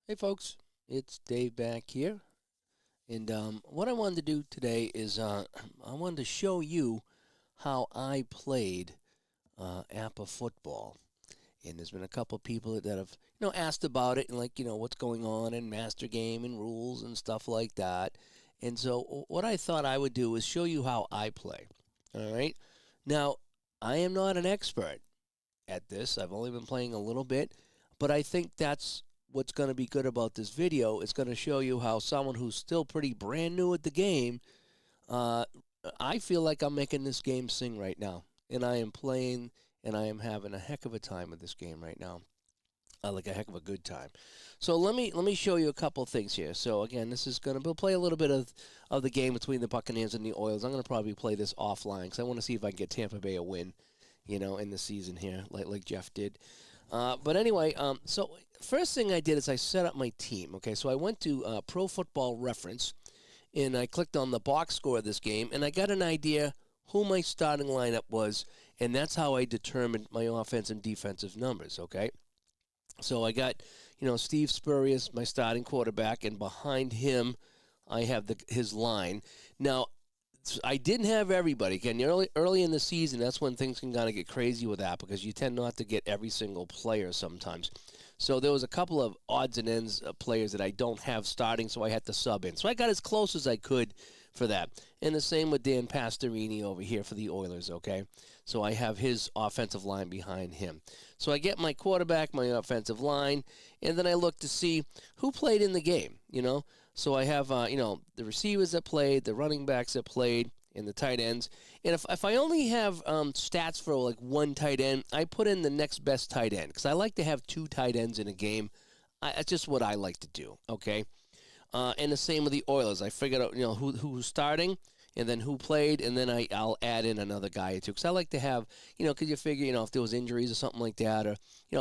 Hey folks, it's Dave back here, and what I wanted to do today is I wanted to show you how I played APPA football. And there's been a couple of people that have asked about it and what's going on in master game and rules and stuff like that. And so what I thought I would do is show you how I play. All right. Now I am not an expert at this. I've only been playing a little bit, but I think that's what's going to be good about this video. It's going to show you how someone who's still pretty brand new at the game, I feel like I'm making this game sing right now. And I am playing, and I am having a heck of a time with this game right now. Like a heck of a good time. So let me show you a couple things here. So again, this is going to play a little bit of the game between the Buccaneers and the Oilers. I'm going to probably play this offline because I want to see if I can get Tampa Bay a win, in the season here, like Jeff did. But anyway, so first thing I did is I set up my team. Okay, so I went to Pro Football Reference, and I clicked on the box score of this game, and I got an idea who my starting lineup was, and that's how I determined my offense and defensive numbers. Okay, so I got Steve Spurrier, my starting quarterback, and behind him I have his line. Now, I didn't have everybody. Again, early in the season, that's when things can kind of get crazy with that because you tend not to get every single player sometimes. So there was a couple of odds and ends of players that I don't have starting, so I had to sub in. So I got as close as I could for that. And the same with Dan Pastorini over here for the Oilers, okay? So I have his offensive line behind him. So I get my quarterback, my offensive line, and then I look to see who played in the game, So I have, the receivers that played, the running backs that played, and the tight ends. And if I only have stats for like one tight end, I put in the next best tight end because I like to have two tight ends in a game. That's just what I like to do, okay? And the same with the Oilers. I figured out, who's starting and then who played, and then I'll add in another guy or two because I like to have, because you figure, if there was injuries or something like that, or,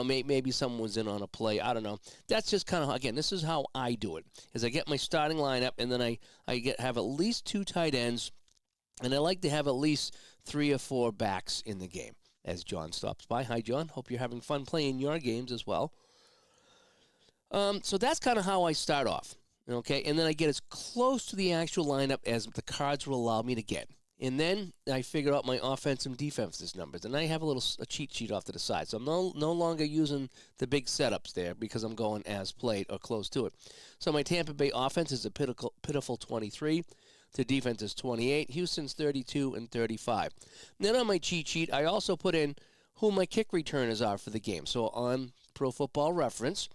maybe someone was in on a play. I don't know. That's just kind of, again, this is how I do it, is I get my starting lineup, and then I have at least two tight ends, and I like to have at least 3 or 4 backs in the game as John stops by. Hi, John. Hope you're having fun playing your games as well. So that's kind of how I start off. Okay, and then I get as close to the actual lineup as the cards will allow me to get. And then I figure out my offense and defenses numbers. And I have a cheat sheet off to the side. So I'm no longer using the big setups there because I'm going as played or close to it. So my Tampa Bay offense is a pitiful 23. The defense is 28. Houston's 32 and 35. Then on my cheat sheet, I also put in who my kick returners are for the game. So on Pro Football Reference,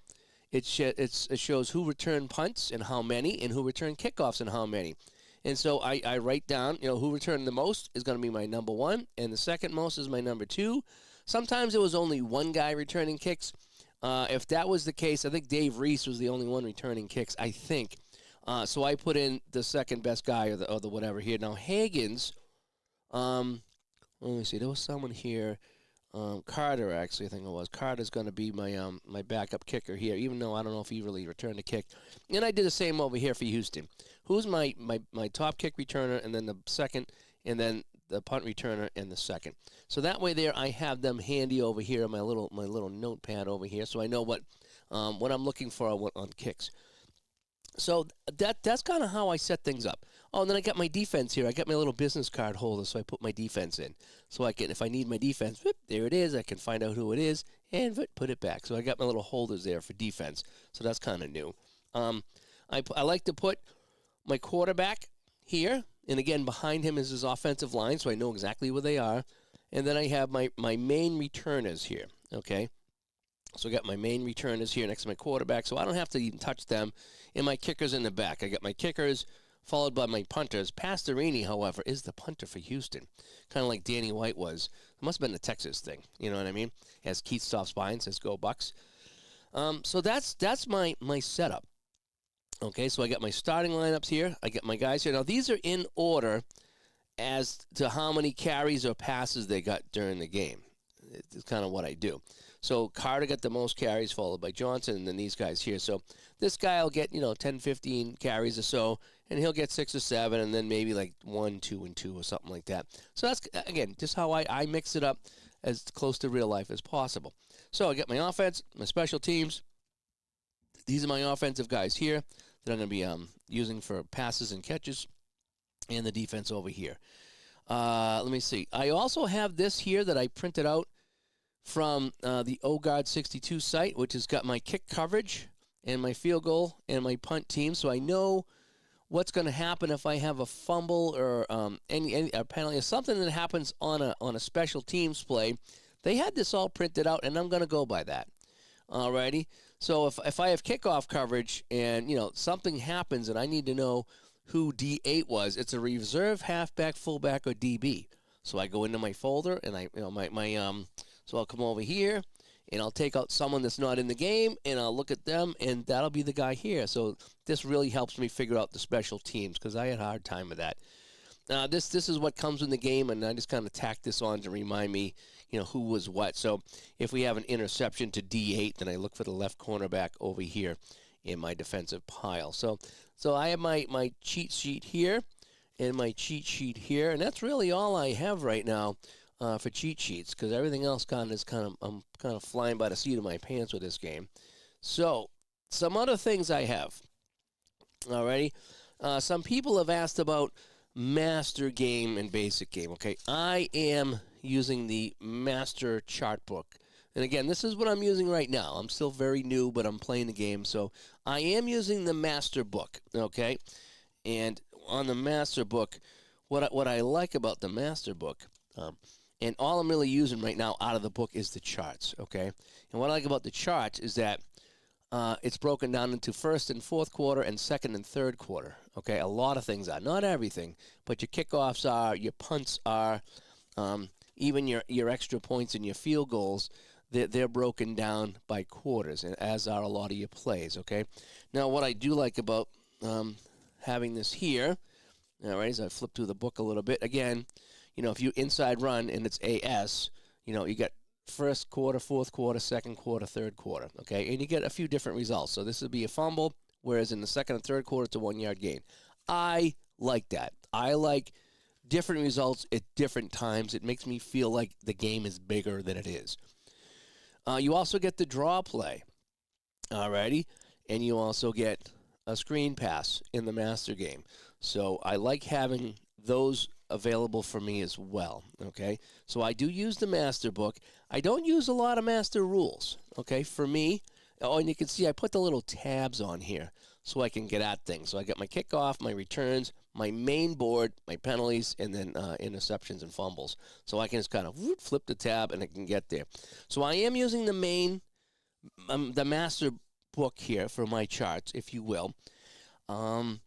it shows who returned punts and how many, and who returned kickoffs and how many. And so I write down, who returned the most is going to be my number 1, and the second most is my number 2. Sometimes it was only one guy returning kicks. If that was the case, I think Dave Reese was the only one returning kicks, I think. So I put in the second best guy or the whatever here. Now, Hagen's, let me see, there was someone here. Carter, actually, I think it was. Carter's going to be my backup kicker here, even though I don't know if he really returned a kick. And I did the same over here for Houston. Who's my top kick returner, and then the second, and then the punt returner and the second. So that way there I have them handy over here, my little notepad over here, so I know what I'm looking for on kicks. So that's kind of how I set things up. Oh, and then I got my defense here. I got my little business card holder, so I put my defense in. So I can, if I need my defense, whoop, there it is. I can find out who it is and put it back. So I got my little holders there for defense. So that's kind of new. I like to put my quarterback here, and again, behind him is his offensive line, so I know exactly where they are. And then I have my main returners here, okay? So I got my main returners here next to my quarterback, so I don't have to even touch them. And my kickers in the back. I got my kickers followed by my punters. Pastorini, however, is the punter for Houston, kind of like Danny White was. It must have been the Texas thing, you know what I mean? As Keith stops by and says, "Go Bucks." So that's my setup. Okay, so I got my starting lineups here. I got my guys here. Now, these are in order as to how many carries or passes they got during the game. It's kind of what I do. So Carter got the most carries, followed by Johnson, and then these guys here. So this guy will get, 10, 15 carries or so, and he'll get 6 or 7, and then maybe like 1, 2, and 2 or something like that. So that's, again, just how I mix it up as close to real life as possible. So I got my offense, my special teams, These are my offensive guys here that I'm going to be using for passes and catches, and the defense over here. Let me see. I also have this here that I printed out from the OGuard 62 site, which has got my kick coverage and my field goal and my punt team, so I know what's going to happen if I have a fumble or any penalty or something that happens on a special teams play. They had this all printed out, and I'm going to go by that. Alrighty. So if I have kickoff coverage and something happens and I need to know who D8 was, it's a reserve, halfback, fullback, or DB. So I go into my folder and so I'll come over here and I'll take out someone that's not in the game and I'll look at them, and that'll be the guy here. So this really helps me figure out the special teams because I had a hard time with that. This is what comes in the game, and I just kind of tack this on to remind me, who was what. So if we have an interception to D8, then I look for the left cornerback over here in my defensive pile. So I have my cheat sheet here and my cheat sheet here, and that's really all I have right now for cheat sheets because everything else I'm kind of flying by the seat of my pants with this game. So some other things I have. Alrighty, some people have asked about Master Game and Basic Game. Okay, I am using the Master Chart Book. And again, this is what I'm using right now. I'm still very new, but I'm playing the game. So I am using the Master Book, okay? And on the Master Book, what I like about the Master Book, and all I'm really using right now out of the book is the charts, okay? And what I like about the charts is that it's broken down into first and fourth quarter and second and third quarter. Okay, a lot of things are. Not everything, but your kickoffs are, your punts are, even your extra points and your field goals, they're broken down by quarters, and as are a lot of your plays, okay? Now, what I do like about having this here, all right, as I flip through the book a little bit, again, if you inside run and it's AS, you got first quarter, fourth quarter, second quarter, third quarter, okay? And you get a few different results. So this would be a fumble, whereas in the second and third quarter, it's a 1-yard gain. I like that. I like different results at different times. It makes me feel like the game is bigger than it is. You also get the draw play, alrighty? And you also get a screen pass in the Master Game. So I like having those available for me as well, okay? So I do use the Master Book. I don't use a lot of Master Rules, okay, for me. Oh, and you can see I put the little tabs on here so I can get at things. So I got my kickoff, my returns, my main board, my penalties, and then interceptions and fumbles. So I can just kind of flip the tab and I can get there. So I am using the Master Book here for my charts, if you will. I'm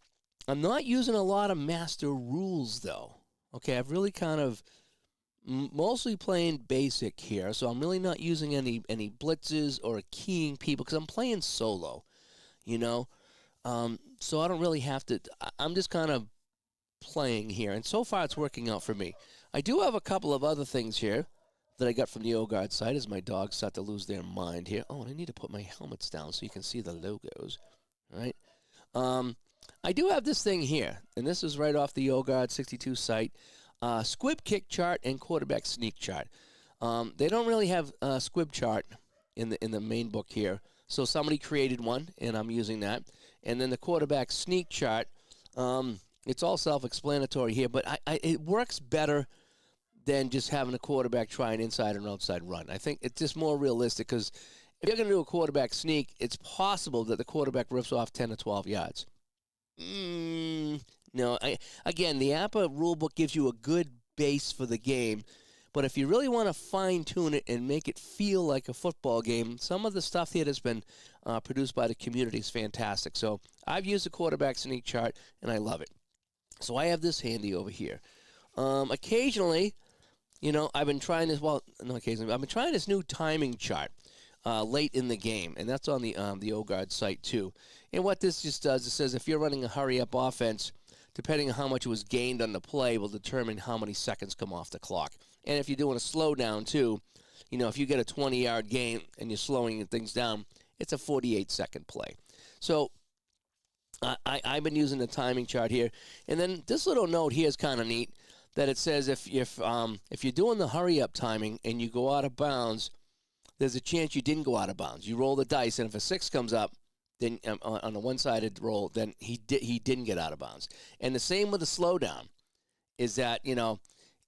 not using a lot of Master Rules, though. Okay, I've really kind of mostly playing basic here, so I'm really not using any blitzes or keying people because I'm playing solo, so I don't really have to. I'm just kind of playing here, and so far it's working out for me. I do have a couple of other things here that I got from the OGuard site as my dogs start to lose their mind here. Oh, and I need to put my helmets down so you can see the logos, all right? I do have this thing here, and this is right off the OGuard 62 site, squib kick chart and quarterback sneak chart. They don't really have a squib chart in the main book here, so somebody created one, and I'm using that. And then the quarterback sneak chart, it's all self-explanatory here, but it works better than just having a quarterback try an inside and outside run. I think it's just more realistic because if you're going to do a quarterback sneak, it's possible that the quarterback rips off 10 or 12 yards. No, again, the APPA rulebook gives you a good base for the game, but if you really want to fine-tune it and make it feel like a football game, some of the stuff here that's been produced by the community is fantastic. So I've used the quarterback sneak chart, and I love it. So I have this handy over here. Occasionally, I've been trying this, well, not occasionally, I've been trying this new timing chart late in the game, and that's on the OGuard site too. And what this just does, it says if you're running a hurry-up offense, depending on how much was gained on the play will determine how many seconds come off the clock. And if you're doing a slowdown too, if you get a 20-yard gain and you're slowing things down, it's a 48-second play. So I've been using the timing chart here. And then this little note here is kind of neat that it says if you're doing the hurry-up timing and you go out of bounds, there's a chance you didn't go out of bounds. You roll the dice, and if a 6 comes up, then on the one-sided roll, then he didn't get out of bounds. And the same with the slowdown is that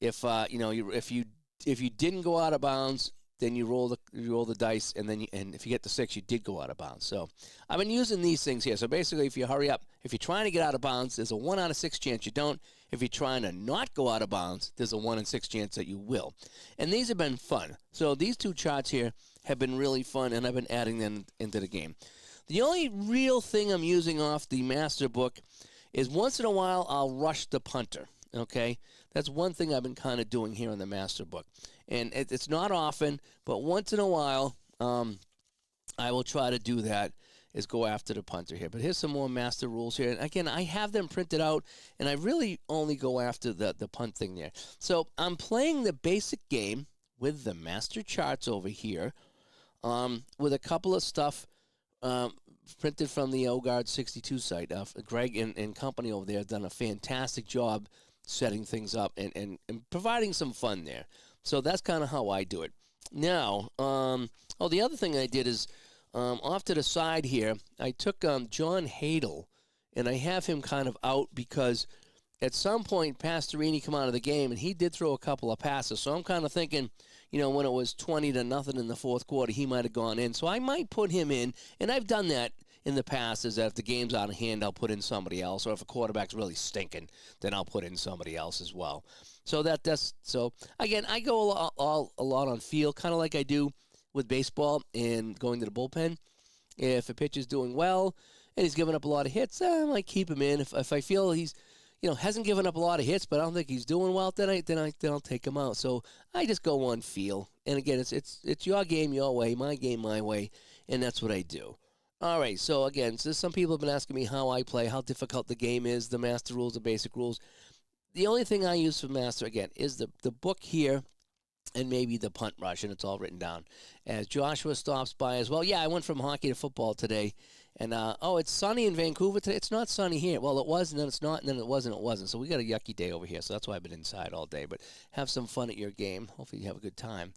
if you didn't go out of bounds, then you roll the dice, and if you get the 6, you did go out of bounds. So I've been using these things here. So basically, if you hurry up, if you're trying to get out of bounds, there's a 1 out of 6 chance you don't. If you're trying to not go out of bounds, there's a 1 in 6 chance that you will. And these have been fun. So these 2 charts here have been really fun, and I've been adding them into the game. The only real thing I'm using off the master book is once in a while I'll rush the punter. Okay, that's one thing I've been kind of doing here in the master book, and it's not often, but once in a while I will try to do that, is go after the punter here. But here's some more master rules here, and again, I have them printed out, and I really only go after the punt thing there. So I'm playing the basic game with the master charts over here, with a couple of stuff printed from the OGuard 62 site. Greg and company over there have done a fantastic job setting things up and providing some fun there. So that's kind of how I do it. Now, the other thing I did is off to the side here, I took John Hadel, and I have him kind of out because at some point Pastorini come out of the game, and he did throw a couple of passes. So I'm kind of thinking, when it was 20-0 in the fourth quarter, he might have gone in. So I might put him in, and I've done that in the past, is that if the game's out of hand, I'll put in somebody else, or if a quarterback's really stinking, then I'll put in somebody else as well. So so again, I go a lot on feel, kind of like I do with baseball and going to the bullpen. If a pitcher's doing well and he's giving up a lot of hits, I might keep him in. If I feel he's hasn't given up a lot of hits, but I don't think he's doing well, then I'll take him out. So I just go on feel. And again, it's your game your way, my game my way, and that's what I do. All right, so again, some people have been asking me how I play, how difficult the game is, the master rules, the basic rules. The only thing I use for master, again, is the book here and maybe the punt rush, and it's all written down. As Joshua stops by as well. Yeah, I went from hockey to football today. And, it's sunny in Vancouver today. It's not sunny here. Well, it was, and then it's not, and then it wasn't. So we got a yucky day over here, so that's why I've been inside all day. But have some fun at your game. Hopefully you have a good time.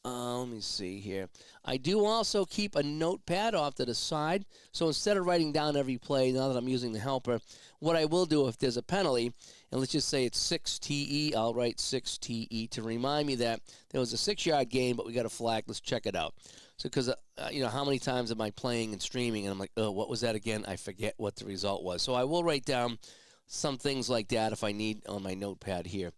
Let me see here. I do also keep a notepad off to the side. So instead of writing down every play, now that I'm using the helper, what I will do if there's a penalty, and let's just say it's 6TE, I'll write 6TE to remind me that there was a 6-yard game, but we got a flag. Let's check it out. So because, how many times am I playing and streaming, and I'm like, oh, what was that again? I forget what the result was. So I will write down some things like that if I need on my notepad here.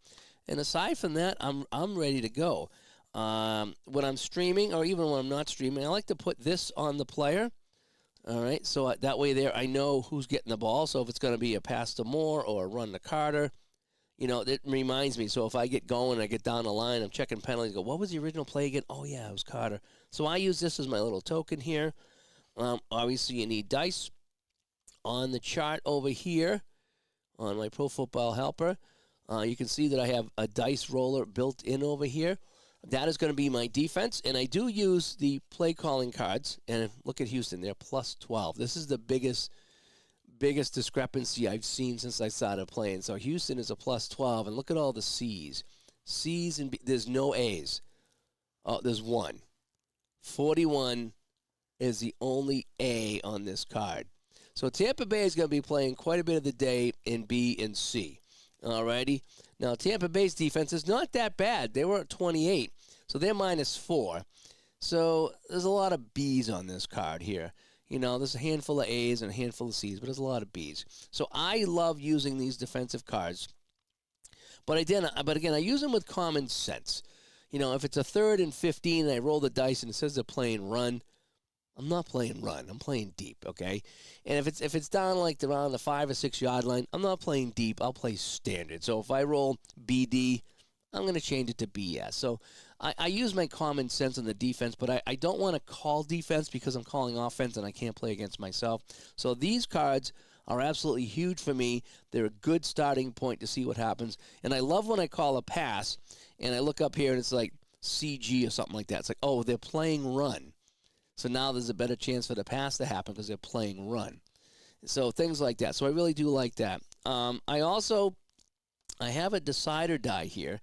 And aside from that, I'm ready to go. When I'm streaming, or even when I'm not streaming, I like to put this on the player. All right, so that way there I know who's getting the ball. So if it's going to be a pass to Moore or a run to Carter, it reminds me. So if I get going, I get down the line, I'm checking penalties, go, what was the original play again? Oh, yeah, it was Carter. So I use this as my little token here. Obviously, you need dice. On the chart over here, on my Pro Football Helper, you can see that I have a dice roller built in over here. That is going to be my defense, and I do use the play calling cards. And look at Houston, they're plus 12. This is the biggest discrepancy I've seen since I started playing. So Houston is a plus 12, and look at all the C's. C's and B, there's no A's. Oh, there's one. 41 is the only A on this card. So Tampa Bay is going to be playing quite a bit of the day in B and C. Alrighty. Now, Tampa Bay's defense is not that bad. They were at 28, so they're minus 4. So there's a lot of B's on this card here. There's a handful of A's and a handful of C's, but there's a lot of B's. So I love using these defensive cards. But again, I use them with common sense. If it's a 3rd and 15 and I roll the dice and it says they're playing run, I'm not playing run. I'm playing deep, okay? And if it's down like around the 5 or 6 yard line, I'm not playing deep. I'll play standard. So if I roll BD, I'm going to change it to BS. So I use my common sense on the defense, but I don't want to call defense because I'm calling offense and I can't play against myself. So these cards are absolutely huge for me. They're a good starting point to see what happens. And I love when I call a pass and I look up here and it's like CG or something like that. It's like, oh, they're playing run. So now there's a better chance for the pass to happen because they're playing run. So things like that. So I really do like that. I have a decider die here.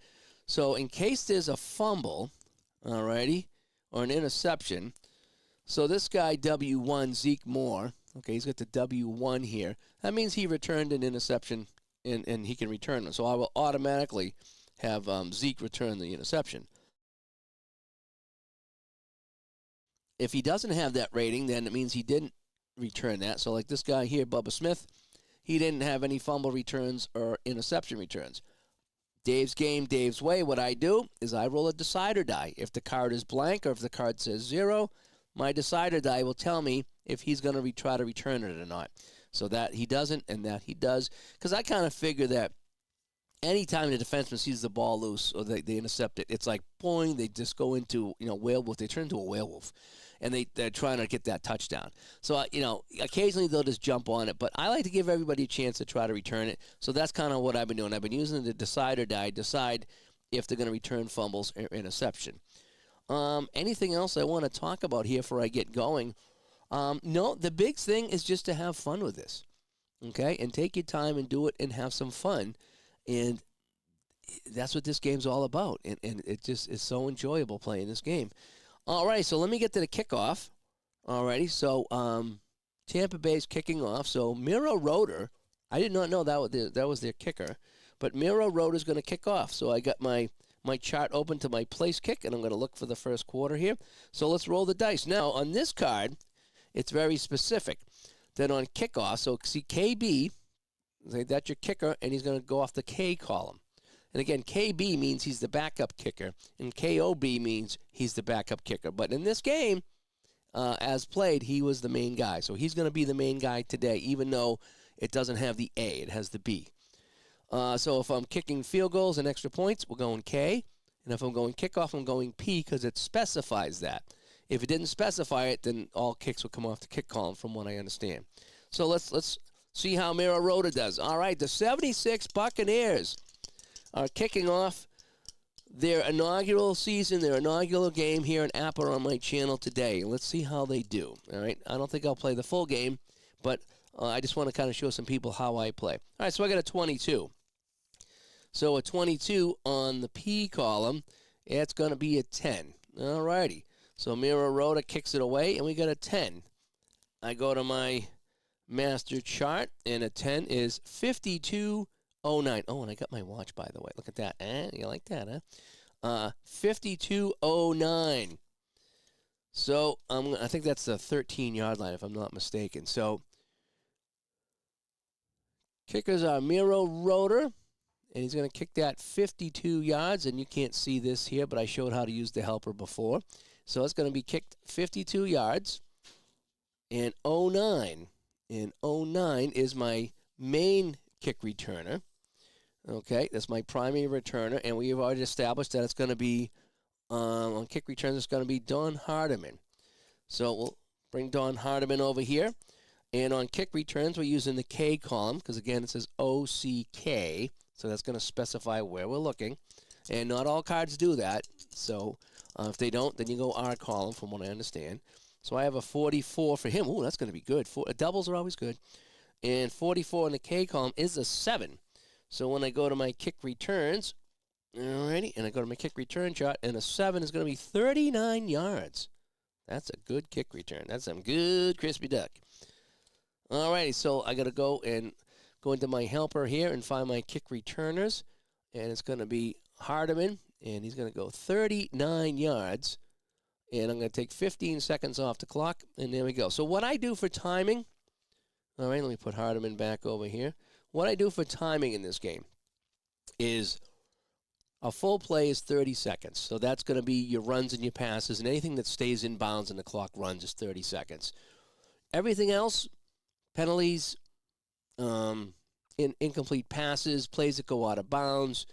So in case there's a fumble, alrighty, or an interception, so this guy W1, Zeke Moore, Okay, he's got the W1 here. That means he returned an interception, and he can return it. So I will automatically have Zeke return the interception. If he doesn't have that rating, then it means he didn't return that. So like this guy here, Bubba Smith, he didn't have any fumble returns or interception returns. Dave's game, Dave's way. What I do is I roll a decider die. If the card is blank or if the card says 0, my decider die will tell me if he's going to try to return it or not. So that he doesn't and that he does. Because I kind of figure that anytime the defenseman sees the ball loose or they intercept it, it's like, boing, they just go into, werewolf. They turn into a werewolf. And they're trying to get that touchdown. So, occasionally they'll just jump on it. But I like to give everybody a chance to try to return it. So that's kind of what I've been doing. I've been using the decider die, decide if they're going to return fumbles or interception. Anything else I want to talk about here before I get going? No, the big thing is just to have fun with this. Okay? And take your time and do it and have some fun. And that's what this game's all about. And it just is so enjoyable playing this game. All right, so let me get to the kickoff. All righty, so Tampa Bay's kicking off. So Miro Roeder, I did not know that was their kicker, but Miro Roeder's going to kick off. So I got my chart open to my place kick, and I'm going to look for the first quarter here. So let's roll the dice. Now, on this card, it's very specific. Then on kickoff, so see KB, that's your kicker, and he's going to go off the K column. And again, KB means he's the backup kicker, and KOB means he's the backup kicker. But in this game, as played, he was the main guy. So he's going to be the main guy today, even though it doesn't have the A. It has the B. So if I'm kicking field goals and extra points, we're going K. And if I'm going kickoff, I'm going P because it specifies that. If it didn't specify it, then all kicks will come off the kick column from what I understand. So let's see how Miro Roeder does. All right, the 76 Buccaneers are kicking off their inaugural season, their inaugural game here in APPA on my channel today. Let's see how they do. All right, I don't think I'll play the full game, but I just want to kind of show some people how I play. All right, so I got a 22. So a 22 on the P column, it's going to be a 10. All righty, so Miro Roeder kicks it away, and we got a 10. I go to my master chart, and a 10 is 52. 09. Oh, and I got my watch, by the way. Look at that. You like that, huh? 5209. So I think that's the 13-yard line, if I'm not mistaken. So kickers are Miro Roeder, and he's going to kick that 52 yards. And you can't see this here, but I showed how to use the helper before. So it's going to be kicked 52 yards. And 09. And 09 is my main kick returner. Okay, that's my primary returner, and we've already established that it's going to be, on kick returns, it's going to be Don Hardiman. So we'll bring Don Hardiman over here. And on kick returns, we're using the K column, because again, it says OCK, so that's going to specify where we're looking. And not all cards do that, so if they don't, then you go R column, from what I understand. So I have a 44 for him. Ooh, that's going to be good. Doubles are always good. And 44 in the K column is a 7. So when I go to my kick returns, alrighty, and I go to my kick return chart, and a 7 is going to be 39 yards. That's a good kick return. That's some good crispy duck. Alrighty, so I got to go into my helper here and find my kick returners, and it's going to be Hardiman, and he's going to go 39 yards, and I'm going to take 15 seconds off the clock, and there we go. So what I do for timing, all right, let me put Hardiman back over here. What I do for timing in this game is a full play is 30 seconds. So that's going to be your runs and your passes, and anything that stays in bounds and the clock runs is 30 seconds. Everything else, penalties, incomplete passes, plays that go out of bounds,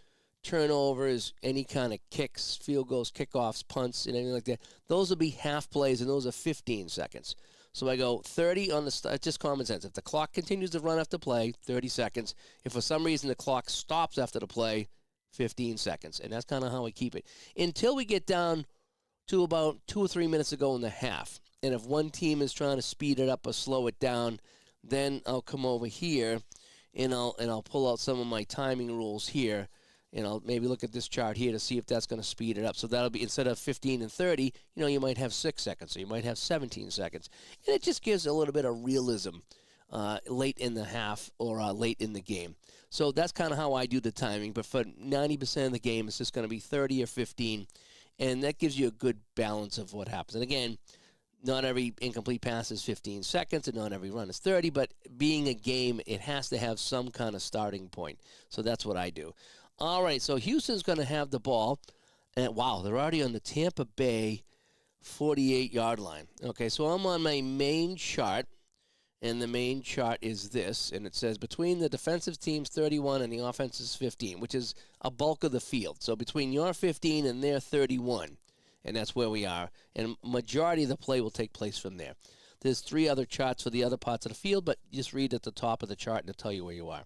turnovers, any kind of kicks, field goals, kickoffs, punts, and anything like that, those will be half plays, and those are 15 seconds. So I go 30 on the start, just common sense. If the clock continues to run after play, 30 seconds. If for some reason the clock stops after the play, 15 seconds. And that's kind of how I keep it. Until we get down to about 2 or 3 minutes to go in the half. And if one team is trying to speed it up or slow it down, then I'll come over here and I'll pull out some of my timing rules here. And I'll maybe look at this chart here to see if that's going to speed it up. So that'll be, instead of 15 and 30, you might have 6 seconds, or you might have 17 seconds. And it just gives a little bit of realism late in the half or late in the game. So that's kind of how I do the timing. But for 90% of the game, it's just going to be 30 or 15. And that gives you a good balance of what happens. And again, not every incomplete pass is 15 seconds, and not every run is 30. But being a game, it has to have some kind of starting point. So that's what I do. All right, so Houston's going to have the ball. And wow, they're already on the Tampa Bay 48-yard line. Okay, so I'm on my main chart. And the main chart is this, and it says between the defensive team's 31 and the offense's 15, which is a bulk of the field. So between your 15 and their 31, and that's where we are. And majority of the play will take place from there. There's 3 other charts for the other parts of the field, but just read at the top of the chart and it'll tell you where you are.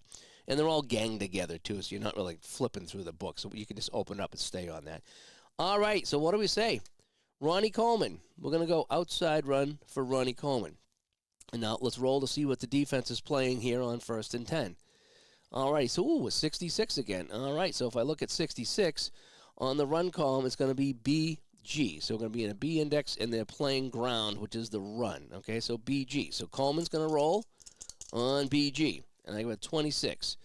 And they're all ganged together, too, so you're not really flipping through the book. So you can just open it up and stay on that. All right, so what do we say? Ronnie Coleman. We're going to go outside run for Ronnie Coleman. And now let's roll to see what the defense is playing here on 1st and 10. All right, so it's 66 again. All right, so if I look at 66, on the run column, it's going to be BG. So we're going to be in a B index, and they're playing ground, which is the run. Okay, so BG. So Coleman's going to roll on BG. And I go at 26.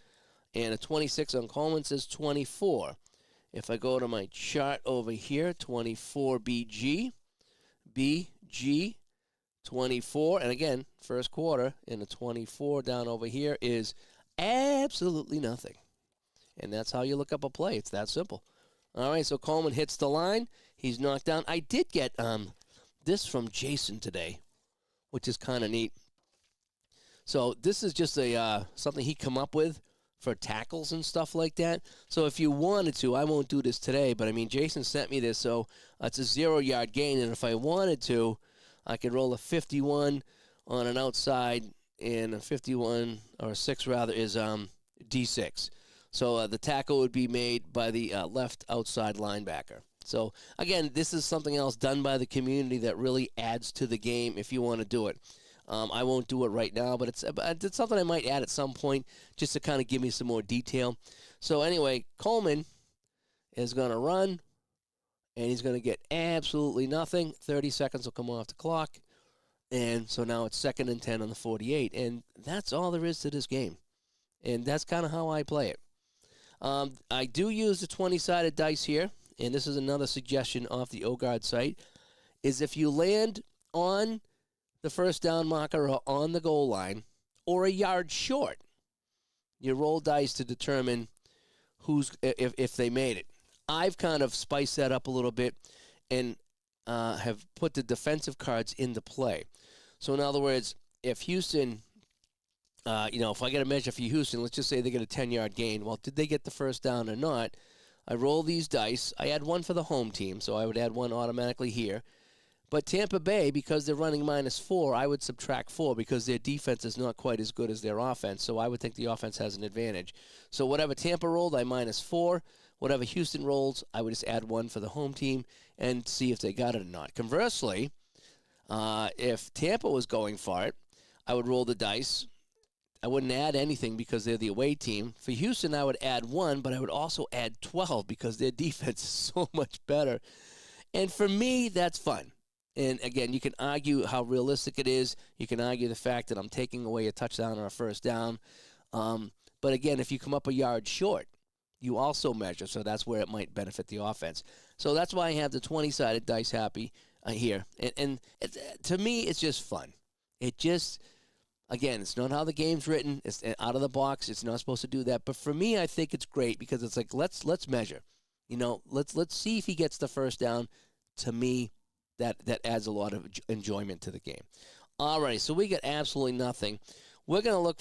And a 26 on Coleman says 24. If I go to my chart over here, 24 BG, BG, 24, and again, first quarter, and a 24 down over here is absolutely nothing. And that's how you look up a play. It's that simple. All right, so Coleman hits the line. He's knocked down. I did get this from Jason today, which is kind of neat. So this is just a something he come up with for tackles and stuff like that. So if you wanted to, I won't do this today, but I mean, Jason sent me this, so it's a 0-yard gain, and if I wanted to, I could roll a 51 on an outside, and a 51, or 6 rather, is D6. So the tackle would be made by the left outside linebacker. So, again, this is something else done by the community that really adds to the game if you want to do it. I won't do it right now, but it's something I might add at some point just to kind of give me some more detail. So, anyway, Coleman is going to run. And he's going to get absolutely nothing. 30 seconds will come off the clock. And so now it's 2nd and 10 on the 48. And that's all there is to this game. And that's kind of how I play it. I do use the 20-sided dice here. And this is another suggestion off the OGuard site. Is if you land on the first down marker or on the goal line or a yard short, you roll dice to determine if they made it. I've kind of spiced that up a little bit and have put the defensive cards into play. So, in other words, if Houston, if I get a measure for Houston, let's just say they get a 10-yard gain. Well, did they get the first down or not? I roll these dice. I add 1 for the home team, so I would add 1 automatically here. But Tampa Bay, because they're running -4, I would subtract 4 because their defense is not quite as good as their offense. So I would think the offense has an advantage. So whatever Tampa rolled, I -4. Whatever Houston rolls, I would just add 1 for the home team and see if they got it or not. Conversely, if Tampa was going for it, I would roll the dice. I wouldn't add anything because they're the away team. For Houston, I would add 1, but I would also add 12 because their defense is so much better. And for me, that's fun. And, again, you can argue how realistic it is. You can argue the fact that I'm taking away a touchdown or a first down. But, again, if you come up a yard short, you also measure, so that's where it might benefit the offense. So that's why I have the 20-sided dice happy here. And to me, it's just fun. It just, again, it's not how the game's written. It's out of the box. It's not supposed to do that. But for me, I think it's great because it's like, let's measure. Let's see if he gets the first down. To me, that adds a lot of enjoyment to the game. All right, so we get absolutely nothing. We're going to look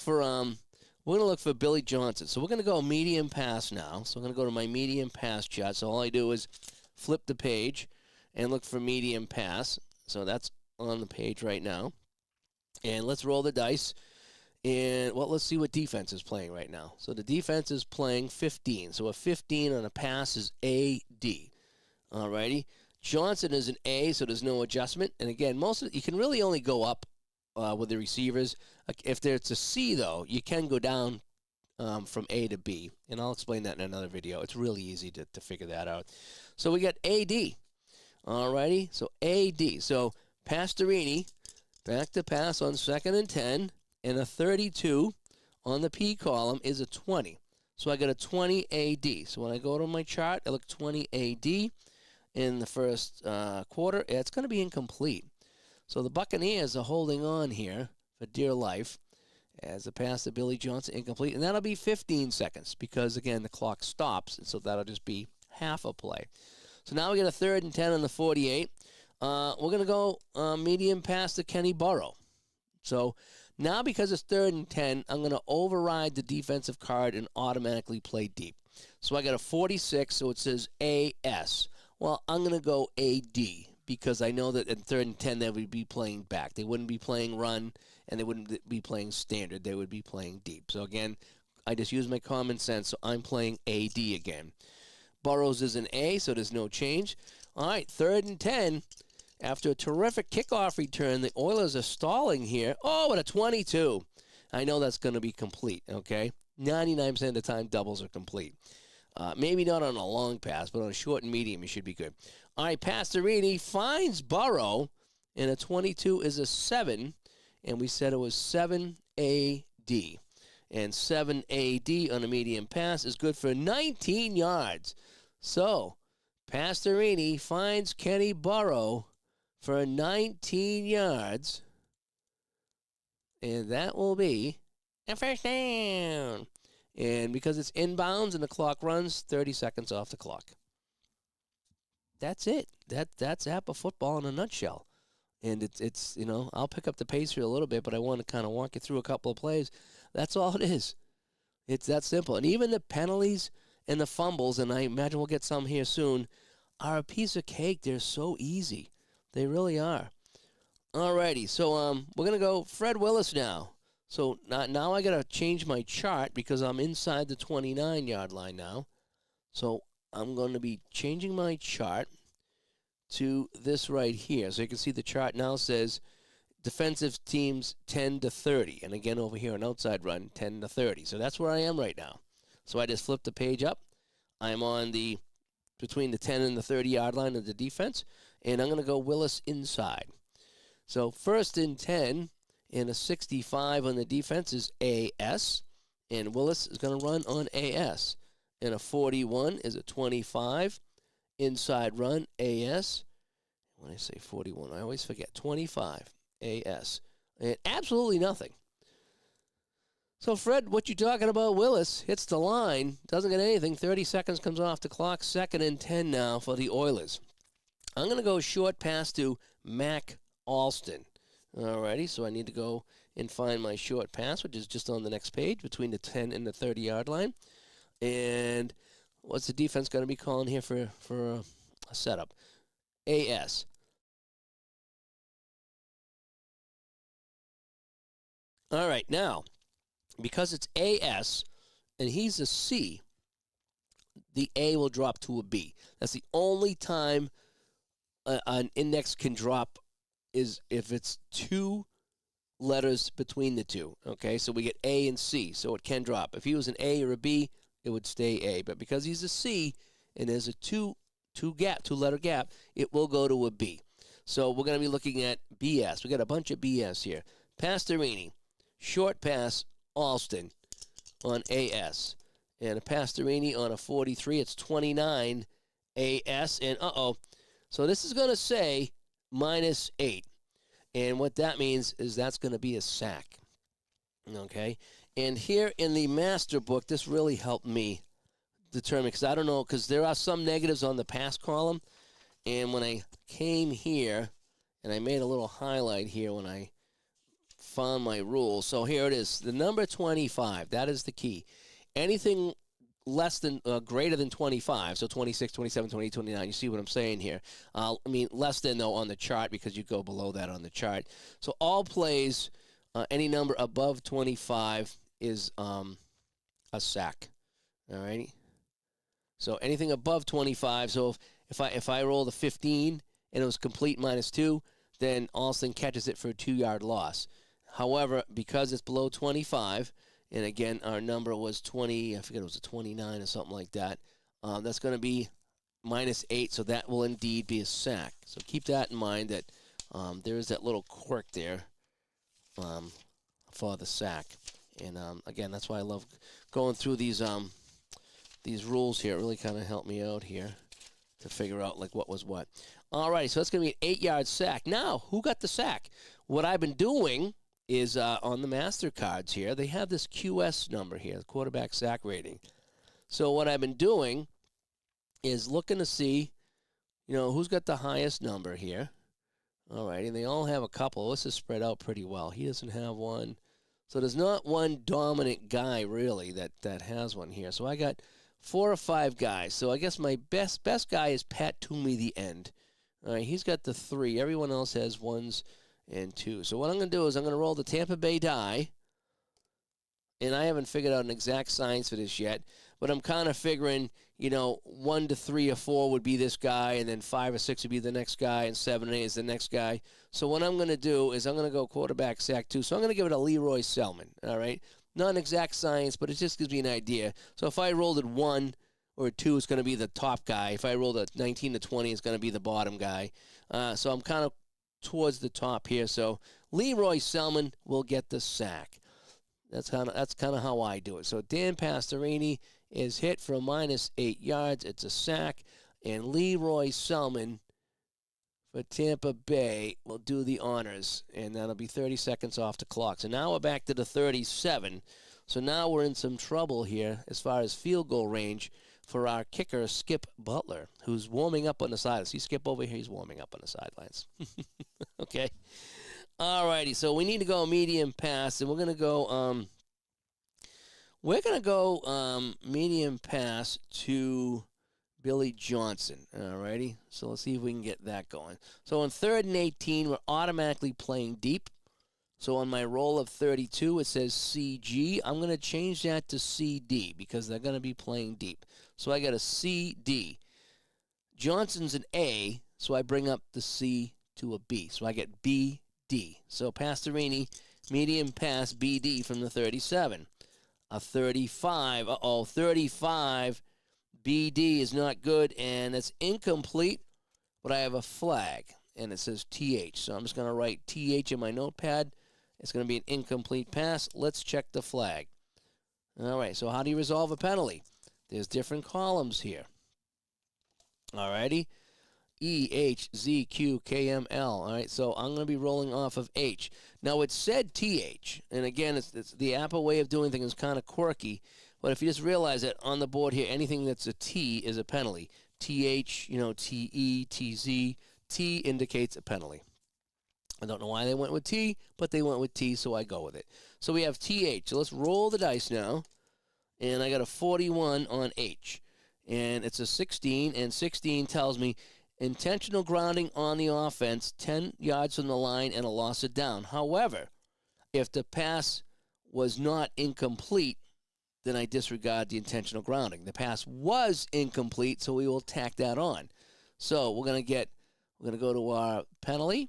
for Billy Johnson. So we're going to go medium pass now. So I'm going to go to my medium pass chart. So all I do is flip the page and look for medium pass. So that's on the page right now. And let's roll the dice. And, let's see what defense is playing right now. So the defense is playing 15. So a 15 on a pass is A-D. All righty. Johnson is an A, so there's no adjustment. And, again, you can really only go up with the receivers. If it's a C, though, you can go down from A to B. And I'll explain that in another video. It's really easy to figure that out. So we got AD. Alrighty, so AD. So Pastorini, back to pass on 2nd and 10, and a 32 on the P column is a 20. So I got a 20 AD. So when I go to my chart, I look 20 AD in the first quarter. It's going to be incomplete. So the Buccaneers are holding on here for dear life as the pass to Billy Johnson incomplete. And that'll be 15 seconds because, again, the clock stops. And so that'll just be half a play. So now we got a 3rd and 10 on the 48. We're going to go medium pass to Kenny Burrow. So now because it's 3rd and 10, I'm going to override the defensive card and automatically play deep. So I got a 46, so it says AS. Well, I'm going to go AD because I know that in 3rd and 10 they would be playing back. They wouldn't be playing run, and they wouldn't be playing standard. They would be playing deep. So, again, I just use my common sense, so I'm playing AD again. Burrows is an A, so there's no change. All right, 3rd and 10. After a terrific kickoff return, the Oilers are stalling here. Oh, at a 22. I know that's going to be complete, okay? 99% of the time, doubles are complete. Maybe not on a long pass, but on a short and medium, it should be good. All right, Pastorini finds Burrow, and a 22 is a 7, and we said it was 7 AD. And 7 AD on a medium pass is good for 19 yards. So, Pastorini finds Kenny Burrow for 19 yards, and that will be a first down. And because it's inbounds and the clock runs, 30 seconds off the clock. That's it. That's APBA football in a nutshell. And it's I'll pick up the pace here a little bit, but I want to kind of walk you through a couple of plays. That's all it is. It's that simple. And even the penalties and the fumbles, and I imagine we'll get some here soon, are a piece of cake. They're so easy. They really are. Alrighty, so we're going to go Fred Willis now. So now I got to change my chart because I'm inside the 29-yard line now. So I'm going to be changing my chart to this right here. So you can see the chart now says defensive teams 10 to 30. And again, over here, an outside run, 10 to 30. So that's where I am right now. So I just flipped the page up. I'm on between the 10 and the 30-yard line of the defense. And I'm going to go Willis inside. So 1st and 10 and a 65 on the defense is AS. And Willis is going to run on AS. And a 41 is a 25. Inside run, AS. When I say 41, I always forget. 25, AS. And absolutely nothing. So, Fred, what you talking about? Willis hits the line, doesn't get anything. 30 seconds comes off the clock. 2nd and 10 now for the Oilers. I'm going to go short pass to Mac Alston. Alrighty, so I need to go and find my short pass, which is just on the next page, between the 10 and the 30-yard line. And what's the defense going to be calling here for a setup? AS. All right, now, because it's AS and he's a C, the A will drop to a B. That's the only time an index can drop is if it's 2 letters between the two. Okay, so we get A and C, so it can drop. If he was an A or a B, it would stay A. But because he's a C and there's a two-letter gap, it will go to a B. So we're going to be looking at BS. We got a bunch of BS here. Pastorini, short pass, Alston on AS. And a Pastorini on a 43. It's 29 AS. And so this is going to say -8. And what that means is that's going to be a sack. Okay? And here in the master book, this really helped me determine, because I don't know, because there are some negatives on the pass column. And when I came here, and I made a little highlight here when I found my rule. So here it is. The number 25, that is the key. Anything less than, greater than 25, so 26, 27, 28, 29, you see what I'm saying here. Less than, though, on the chart, because you go below that on the chart. So all plays, any number above 25 is a sack. All righty? So anything above 25, so if I roll the 15 and it was complete -2, then Alston catches it for a 2-yard loss. However, because it's below 25, And again, our number was 20. I forget, it was a 29 or something like that. That's going to be -8, so that will indeed be a sack. So keep that in mind, that there is that little quirk there for the sack. And again, that's why I love going through these rules here. It really kind of helped me out here to figure out like what was what. All right, so that's going to be an 8-yard sack. Now, who got the sack? What I've been doing is on the MasterCards here, they have this QS number here, the quarterback sack rating. So what I've been doing is looking to see, who's got the highest number here. All right, and they all have a couple. This is spread out pretty well. He doesn't have one. So there's not one dominant guy, really, that has one here. So I got 4 or 5 guys. So I guess my best guy is Pat Toomey, the end. All right, he's got the 3. Everyone else has 1s and 2s. So what I'm going to do is I'm going to roll the Tampa Bay die. And I haven't figured out an exact science for this yet, but I'm kind of figuring, 1 to 3 or 4 would be this guy, and then 5 or 6 would be the next guy, and 7 and 8 is the next guy. So what I'm going to do is I'm going to go quarterback sack 2. So I'm going to give it a Leroy Selman, all right? Not an exact science, but it just gives me an idea. So if I rolled it 1 or 2, it's going to be the top guy. If I rolled a 19 to 20, it's going to be the bottom guy. So I'm kind of towards the top here. So Leroy Selman will get the sack. That's kind of how I do it. So Dan Pastorini is hit for -8 yards. It's a sack. And Leroy Selman for Tampa Bay will do the honors. And that'll be 30 seconds off the clock. So now we're back to the 37. So now we're in some trouble here as far as field goal range for our kicker, Skip Butler, who's warming up on the sidelines. See Skip over here? He's warming up on the sidelines. Okay. All righty, so we need to go medium pass, and we're going to go medium pass to Billy Johnson. All righty, so let's see if we can get that going. So on 3rd and 18, we're automatically playing deep. So on my roll of 32, it says CG. I'm going to change that to CD because they're going to be playing deep. So I got a CD. Johnson's an A, so I bring up the C to a B. So I get B. D. So Pastorini, medium pass, BD from the 37. A 35. 35. BD is not good, and it's incomplete, but I have a flag, and it says TH. So I'm just going to write TH in my notepad. It's going to be an incomplete pass. Let's check the flag. All right, so how do you resolve a penalty? There's different columns here. All righty. E, H, Z, Q, K, M, L. All right, so I'm going to be rolling off of H. Now, it said TH, and again, it's the APPA way of doing things is kind of quirky, but if you just realize that on the board here, anything that's a T is a penalty. TH, TE, TZ. T indicates a penalty. I don't know why they went with T, but they went with T, so I go with it. So we have TH. So let's roll the dice now, and I got a 41 on H, and it's a 16, and 16 tells me intentional grounding on the offense, 10 yards from the line, and a loss of down. However, if the pass was not incomplete, then I disregard the intentional grounding. The pass was incomplete, so we will tack that on. So we're going to go to our penalty,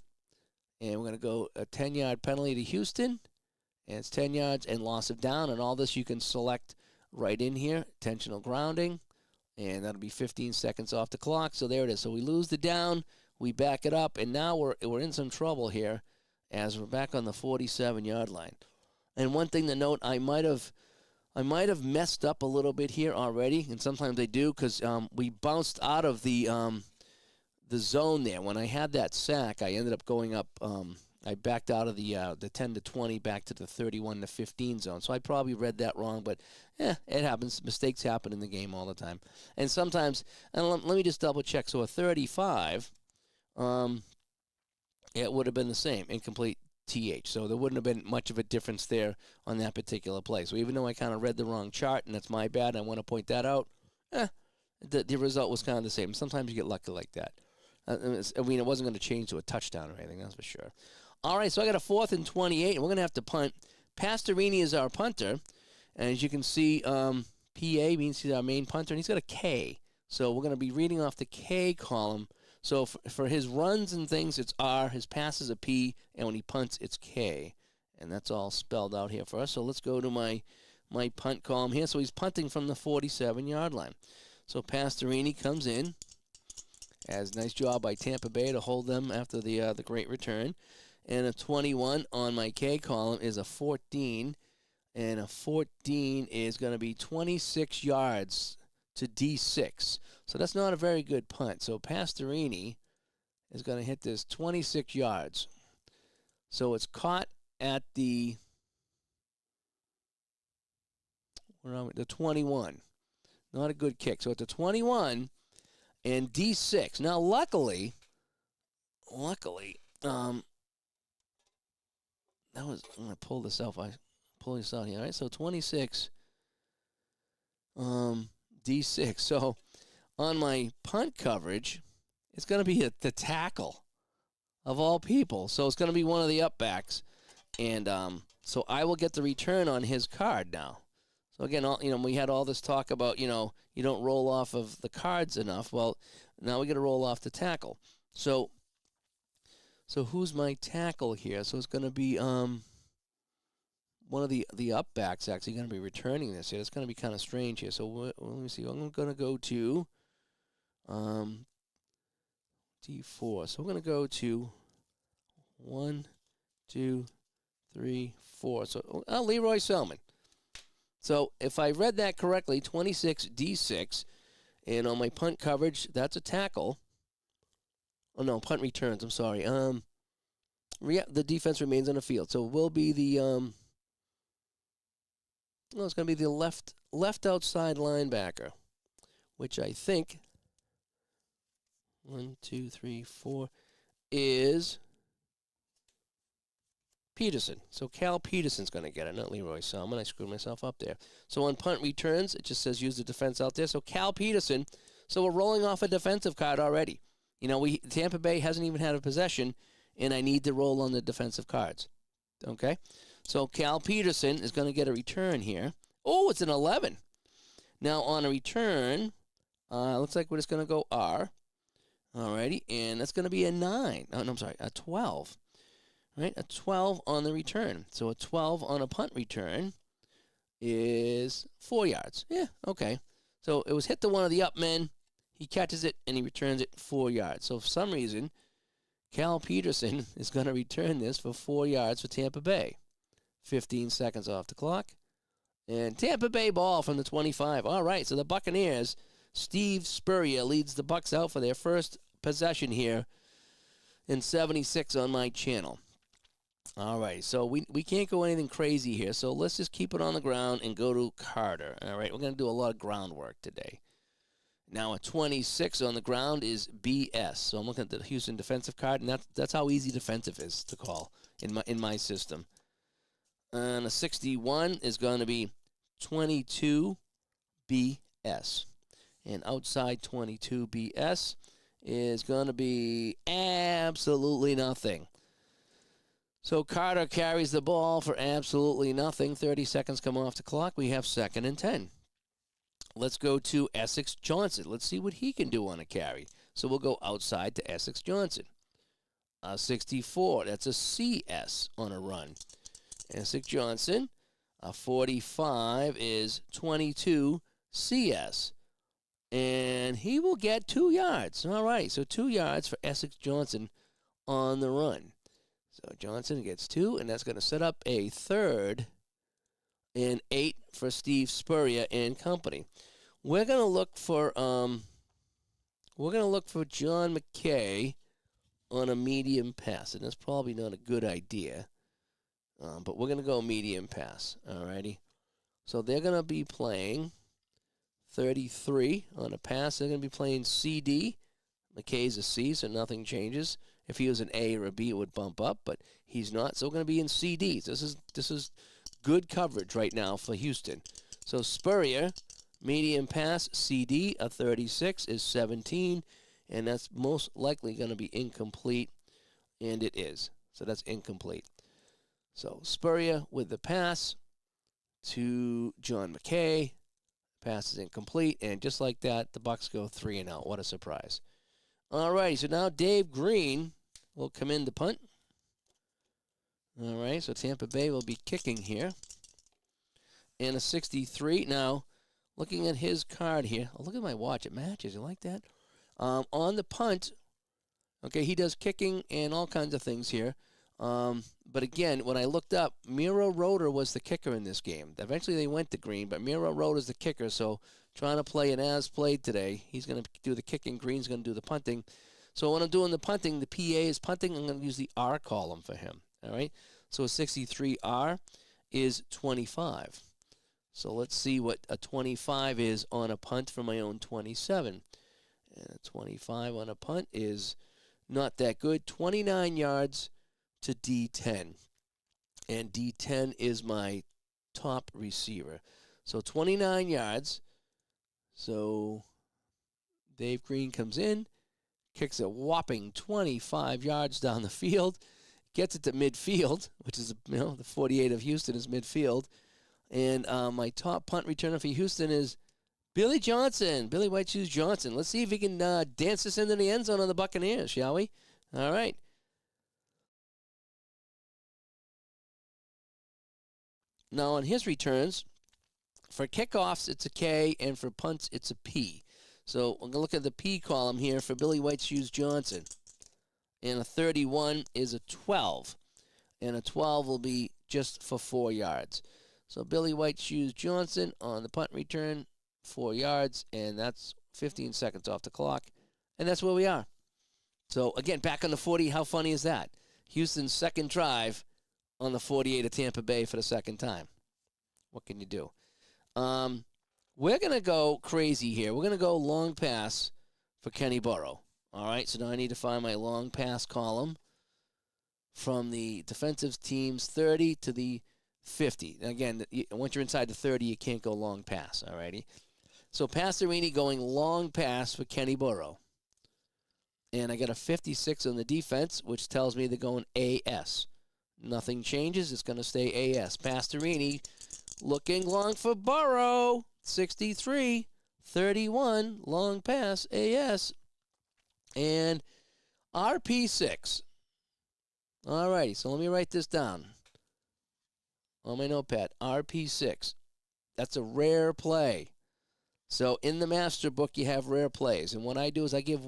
and we're going to go a 10-yard penalty to Houston, and it's 10 yards and loss of down, and all this you can select right in here, intentional grounding. And that'll be 15 seconds off the clock. So there it is. So we lose the down, we back it up, and now we're in some trouble here as we're back on the 47-yard line. And one thing to note, I might have messed up a little bit here already, and sometimes I do because we bounced out of the zone there. When I had that sack, I ended up going up. I backed out of the 10 to 20 back to the 31 to 15 zone. So I probably read that wrong, but it happens. Mistakes happen in the game all the time. And sometimes, and let me just double check. So a 35, it would have been the same, incomplete TH. So there wouldn't have been much of a difference there on that particular play. So even though I kind of read the wrong chart, and that's my bad, I want to point that out, the result was kind of the same. Sometimes you get lucky like that. I mean, it wasn't going to change to a touchdown or anything, that's for sure. All right, so I got a 4th and 28, and we're going to have to punt. Pastorini is our punter, and as you can see, PA means he's our main punter, and he's got a K. So we're going to be reading off the K column. So for his runs and things, it's R. His passes a P, and when he punts, it's K. And that's all spelled out here for us. So let's go to my my punt column here. So he's punting from the 47-yard line. So Pastorini comes in. As nice job by Tampa Bay to hold them after the great return. And a 21 on my K column is a 14. And a 14 is going to be 26 yards to D6. So that's not a very good punt. So Pastorini is going to hit this 26 yards. So it's caught at the 21. Not a good kick. So it's a 21 and D6. Now, luckily, I'm going to pull this out. Pull this out here. All right, so 26 D6. So on my punt coverage, it's going to be the tackle of all people. So it's going to be one of the upbacks. And so I will get the return on his card now. So again, we had all this talk about, you don't roll off of the cards enough. Well, now we got to roll off the tackle. So who's my tackle here? So it's going to be one of the upbacks actually going to be returning this here. It's going to be kind of strange here. So let me see. I'm going to go to D4. So we're going to go to 1, 2, 3, 4. So Leroy Selman. So if I read that correctly, 26 D6, and on my punt coverage, that's a tackle. Oh no, punt returns. I'm sorry. The defense remains on the field, so it will be the it's going to be the left outside linebacker, which I think 1, 2, 3, 4 is Peterson. So Cal Peterson's going to get it, not Leroy Selman. I screwed myself up there. So on punt returns, it just says use the defense out there. So Cal Peterson. So we're rolling off a defensive card already. Tampa Bay hasn't even had a possession, and I need to roll on the defensive cards. Okay? So Cal Peterson is going to get a return here. Oh, it's an 11. Now on a return, looks like we're just going to go R. Alrighty, and that's going to be a 9. Oh, no, I'm sorry, a 12. Right, a 12 on the return. So a 12 on a punt return is 4 yards. Yeah, okay. So it was hit to one of the up men. He catches it, and he returns it 4 yards. So for some reason, Cal Peterson is going to return this for 4 yards for Tampa Bay. 15 seconds off the clock. And Tampa Bay ball from the 25. All right, so the Buccaneers, Steve Spurrier leads the Bucs out for their first possession here in 76 on my channel. All right, so we can't go anything crazy here, so let's just keep it on the ground and go to Carter. All right, we're going to do a lot of groundwork today. Now a 26 on the ground is BS, so I'm looking at the Houston defensive card, and that's how easy defensive is to call in my system. And a 61 is going to be 22 BS, and outside 22 BS is going to be absolutely nothing. So Carter carries the ball for absolutely nothing. 30 seconds come off the clock. We have 2nd and 10. Let's go to Essex Johnson. Let's see what he can do on a carry. So we'll go outside to Essex Johnson. 64, that's a CS on a run. Essex Johnson. 45 is 22 CS. And he will get 2 yards. All right, so 2 yards for Essex Johnson on the run. So Johnson gets 2, and that's going to set up a 3rd and 8 for Steve Spurrier and company. We're going to look for John McKay on a medium pass, and that's probably not a good idea. But we're going to go medium pass. Alrighty. So they're going to be playing 33 on a pass. They're going to be playing CD. McKay's a C, so nothing changes. If he was an A or a B, it would bump up, but he's not. So we're going to be in CDs. This is good coverage right now for Houston. So Spurrier, medium pass, CD, a 36 is 17, and that's most likely going to be incomplete, and it is. So that's incomplete. So Spurrier with the pass to John McKay. Pass is incomplete, and just like that, the Bucs go 3 and out. What a surprise. All right, so now Dave Green will come in to punt. All right, so Tampa Bay will be kicking here. and a 63. Now, looking at his card here, oh, look at my watch. It matches. You like that? On the punt, okay, he does kicking and all kinds of things here. But again, when I looked up, Miro Roeder was the kicker in this game. Eventually they went to Green, but Miro Roeder is the kicker. So trying to play an as played today. He's going to do the kicking. Green's going to do the punting. So when I'm doing the punting, the PA is punting. I'm going to use the R column for him. All right. So a 63R is 25. So let's see what a 25 is on a punt for my own 27. And a 25 on a punt is not that good. 29 yards to D10. And D10 is my top receiver. So 29 yards. So Dave Green comes in, kicks a whopping 25 yards down the field, gets it to midfield, which is, the 48 of Houston is midfield. And my top punt returner for Houston is Billy Johnson, Billy White Shoes Johnson. Let's see if he can dance this into the end zone on the Buccaneers, shall we? All right. Now on his returns, for kickoffs, it's a K, and for punts, it's a P. So I'm going to look at the P column here for Billy White Shoes Johnson. And a 31 is a 12. And a 12 will be just for 4 yards. So Billy White Shoes Johnson on the punt return, 4 yards, and that's 15 seconds off the clock. And that's where we are. So, again, back on the 40, how funny is that? Houston's second drive on the 48 of Tampa Bay for the second time. What can you do? We're going to go crazy here. We're going to go long pass for Kenny Burrow. All right, so now I need to find my long pass column from the defensive team's 30 to the 50. Again, once you're inside the 30, you can't go long pass, all righty? So Pastorini going long pass for Kenny Burrow. And I got a 56 on the defense, which tells me they're going AS. Nothing changes. It's going to stay AS. Pastorini looking long for Burrow. 63, 31, long pass, AS. And RP6. All righty, so let me write this down on my notepad. RP6. That's a rare play. So in the master book, you have rare plays. And what I do is I give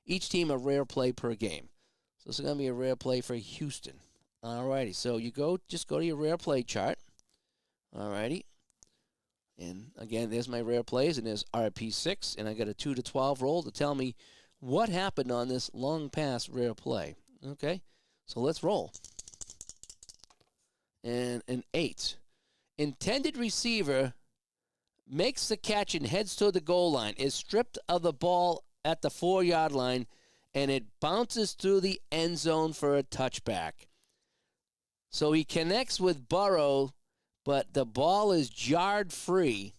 each team a rare play per game. So this is going to be a rare play for Houston. All righty, so just go to your rare play chart. All righty. And again, there's my rare plays, and there's RP6, and I got a 2 to 12 roll to tell me what happened on this long pass rare play. Okay, so let's roll. And an 8. Intended receiver makes the catch and heads toward the goal line, is stripped of the ball at the 4-yard line, and it bounces through the end zone for a touchback. So he connects with Burrow, but the ball is jarred free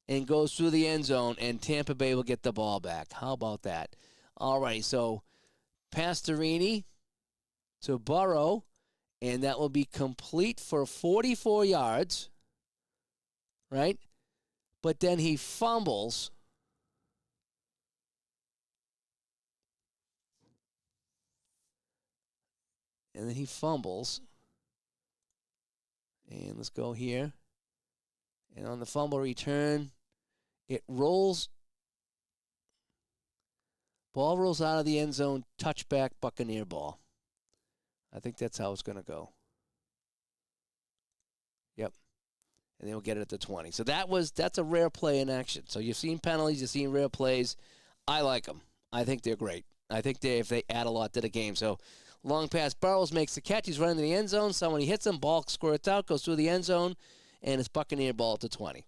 and goes through the end zone, and Tampa Bay will get the ball back. How about that? All right, so Pastorini to Burrow, and that will be complete for 44 yards, right? But then he fumbles. And then he fumbles. And let's go here. And on the fumble return, it rolls. Ball rolls out of the end zone, touchback, Buccaneer ball. I think that's how it's going to go. Yep. And then we'll get it at the 20. So that's a rare play in action. So you've seen penalties, you've seen rare plays. I like them. I think they're great. I think if they add a lot to the game. So long pass, Burrows makes the catch. He's running to the end zone. So when he hits him, ball squirts out, goes through the end zone, and it's Buccaneer ball at the 20.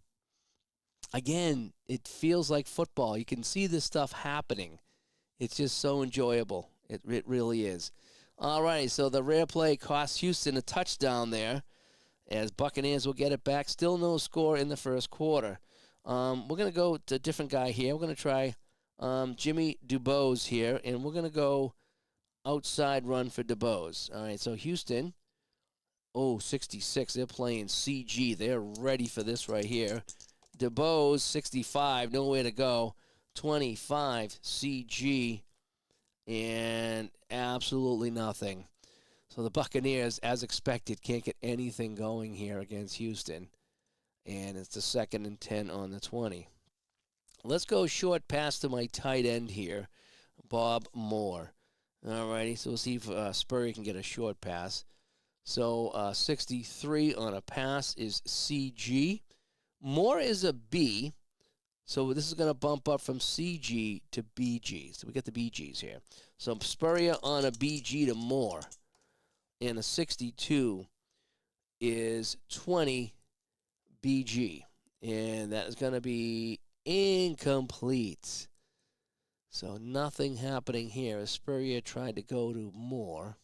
Again, it feels like football. You can see this stuff happening. It's just so enjoyable. It really is. All right, so the rare play costs Houston a touchdown there, as Buccaneers will get it back. Still no score in the first quarter. We're going to go to a different guy here. We're going to try Jimmy DuBose here, and we're going to go outside run for DuBose. All right, so Houston, 66. They're playing CG. They're ready for this right here. DuBose, 65, nowhere to go. 25, CG, and absolutely nothing. So the Buccaneers, as expected, can't get anything going here against Houston. And it's the 2nd and 10 on the 20. Let's go short pass to my tight end here, Bob Moore. Alrighty, so we'll see if Spurrier can get a short pass. So 63 on a pass is CG. Moore is a B, so this is going to bump up from CG to BG. So we get the BGs here. So Spurrier on a BG to Moore. And a 62 is 20 BG. And that is going to be incomplete. So nothing happening here. Spurrier tried to go to Moore.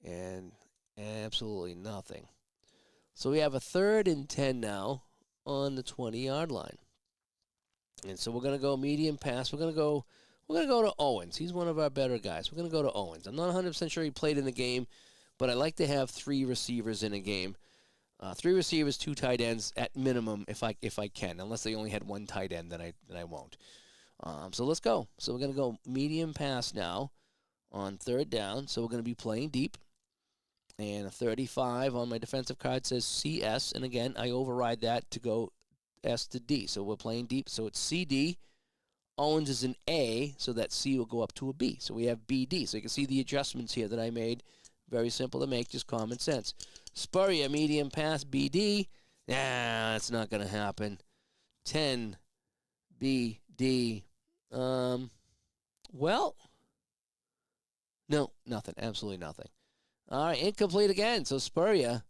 And absolutely nothing. So we have a 3rd and 10 now on the 20-yard line. And so we're going to go medium pass. We're going to go to Owens. He's one of our better guys. We're going to go to Owens. I'm not 100% sure he played in the game, but I like to have 3 receivers in a game. 3 receivers, 2 tight ends at minimum if I can. Unless they only had 1 tight end, then I won't. So let's go. So we're going to go medium pass now on 3rd down. So we're going to be playing deep. And a 35 on my defensive card says CS. And again, I override that to go S to D. So we're playing deep. So it's CD. Owens is an A, so that C will go up to a B. So we have BD. So you can see the adjustments here that I made. Very simple to make, just common sense. Spurrier, medium pass, BD. Nah, that's not going to happen. 10, BD. Well, no, nothing. Absolutely nothing. All right, incomplete again. So Spurrier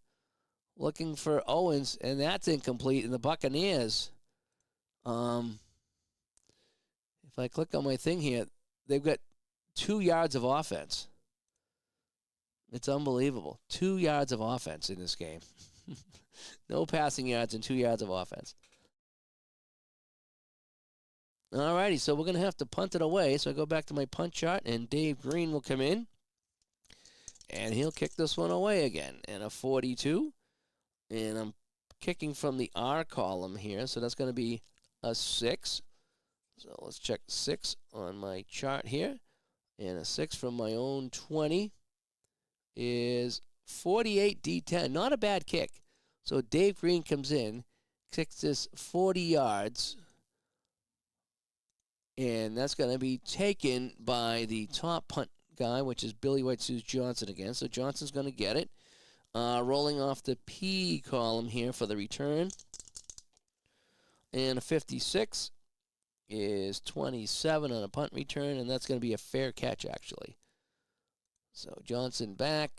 looking for Owens, and that's incomplete. And the Buccaneers, if I click on my thing here, they've got 2 yards of offense. It's unbelievable. 2 yards of offense in this game. No passing yards and 2 yards of offense. All righty, so we're going to have to punt it away. So I go back to my punt chart, and Dave Green will come in. And he'll kick this one away again. And a 42. And I'm kicking from the R column here. So that's going to be a 6. So let's check 6 on my chart here. And a 6 from my own 20 is 48 D10. Not a bad kick. So Dave Green comes in, kicks this 40 yards. And that's going to be taken by the top punt guy, which is Billy White Sue's Johnson again. So Johnson's going to get it. Rolling off the P column here for the return. And a 56 is 27 on a punt return, and that's going to be a fair catch, actually. So Johnson back.